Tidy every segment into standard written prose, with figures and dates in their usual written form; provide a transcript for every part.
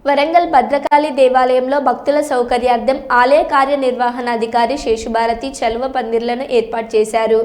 వరంగల్ భద్రకాళి దేవాలయంలో భక్తుల సౌకర్యార్థం ఆలయ కార్యనిర్వహణాధికారి శేషుభారతి చలువ పందిర్లను ఏర్పాటు చేశారు.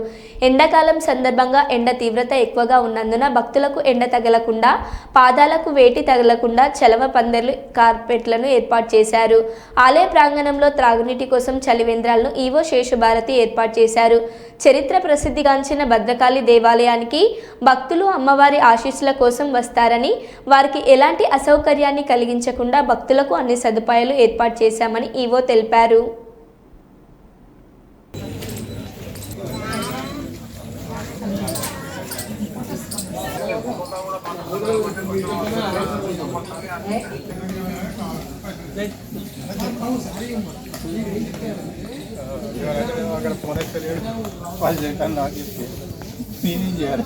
ఎండాకాలం సందర్భంగా ఎండ తీవ్రత ఎక్కువగా ఉన్నందున భక్తులకు ఎండ తగలకుండా, పాదాలకు వేటి తగలకుండా చలవ పందిర్లు, కార్పెట్లను ఏర్పాటు చేశారు. ఆలయ ప్రాంగణంలో త్రాగునీటి కోసం చలివేంద్రాలను ఈవో శేషుభారతి ఏర్పాటు చేశారు. చరిత్ర ప్రసిద్ధిగాంచిన భద్రకాళి దేవాలయానికి భక్తులు అమ్మవారి ఆశీస్సుల కోసం వస్తారని, వారికి ఎలాంటి అసౌకర్యాన్ని కలిగించకుండా భక్తులకు అన్ని సదుపాయాలు ఏర్పాటు చేశామని ఈవో తెలిపారు. అక్కడ పోనెక్కలేడు వాళ్ళు చేయటాన్ని నాకు చెప్తే నేనేం చేయాలి?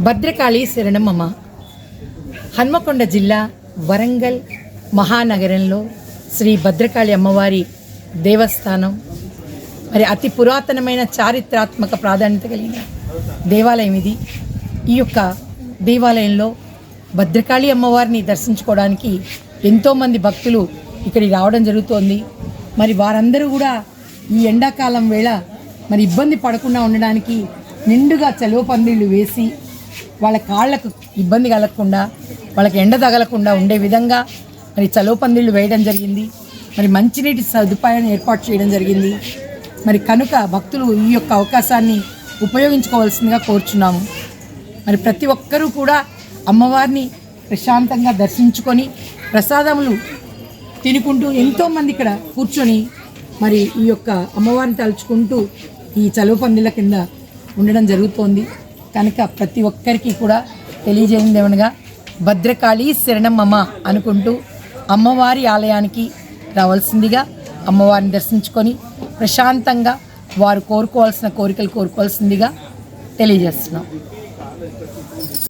భద్రకాళి శరణమమ్మ. హన్మకొండ జిల్లా వరంగల్ మహానగరంలో శ్రీ భద్రకాళి అమ్మవారి దేవస్థానం మరి అతి పురాతనమైన చారిత్రాత్మక ప్రాధాన్యత కలిగిన దేవాలయం ఇది. ఈ యొక్క దేవాలయంలో భద్రకాళి అమ్మవారిని దర్శించుకోవడానికి ఎంతోమంది భక్తులు ఇక్కడికి రావడం జరుగుతోంది. మరి వారందరూ కూడా ఈ ఎండాకాలం వేళ మరి ఇబ్బంది పడకుండా ఉండడానికి నిండుగా చలువ పందిళ్ళు వేసి వాళ్ళ కాళ్ళకు ఇబ్బంది కలగకుండా, వాళ్ళకి ఎండ తగలకుండా ఉండే విధంగా మరి చలువ పందిళ్ళు వేయడం జరిగింది. మరి మంచినీటి సదుపాయాన్ని ఏర్పాటు చేయడం జరిగింది. మరి కనుక భక్తులు ఈ యొక్క అవకాశాన్ని ఉపయోగించుకోవాల్సిందిగా కోరుచున్నాము. మరి ప్రతి ఒక్కరూ కూడా అమ్మవారిని ప్రశాంతంగా దర్శించుకొని ప్రసాదములు తినుకుంటూ ఎంతోమంది ఇక్కడ కూర్చొని మరి ఈ యొక్క అమ్మవారిని తలుచుకుంటూ ఈ చలువ పందిళ్ళ కింద ఉండడం జరుగుతోంది. కనుక ప్రతి ఒక్కరికి కూడా తెలియజేయండి ఏమనగా భద్రకాళి శరణమమ్మ అనుకుంటూ అమ్మవారి ఆలయానికి రావాల్సిందిగా, అమ్మవారిని దర్శించుకొని ప్రశాంతంగా వారు కోరుకోవాల్సిన కోరికలు కోరుకోవాల్సిందిగా తెలియజేస్తున్నాం.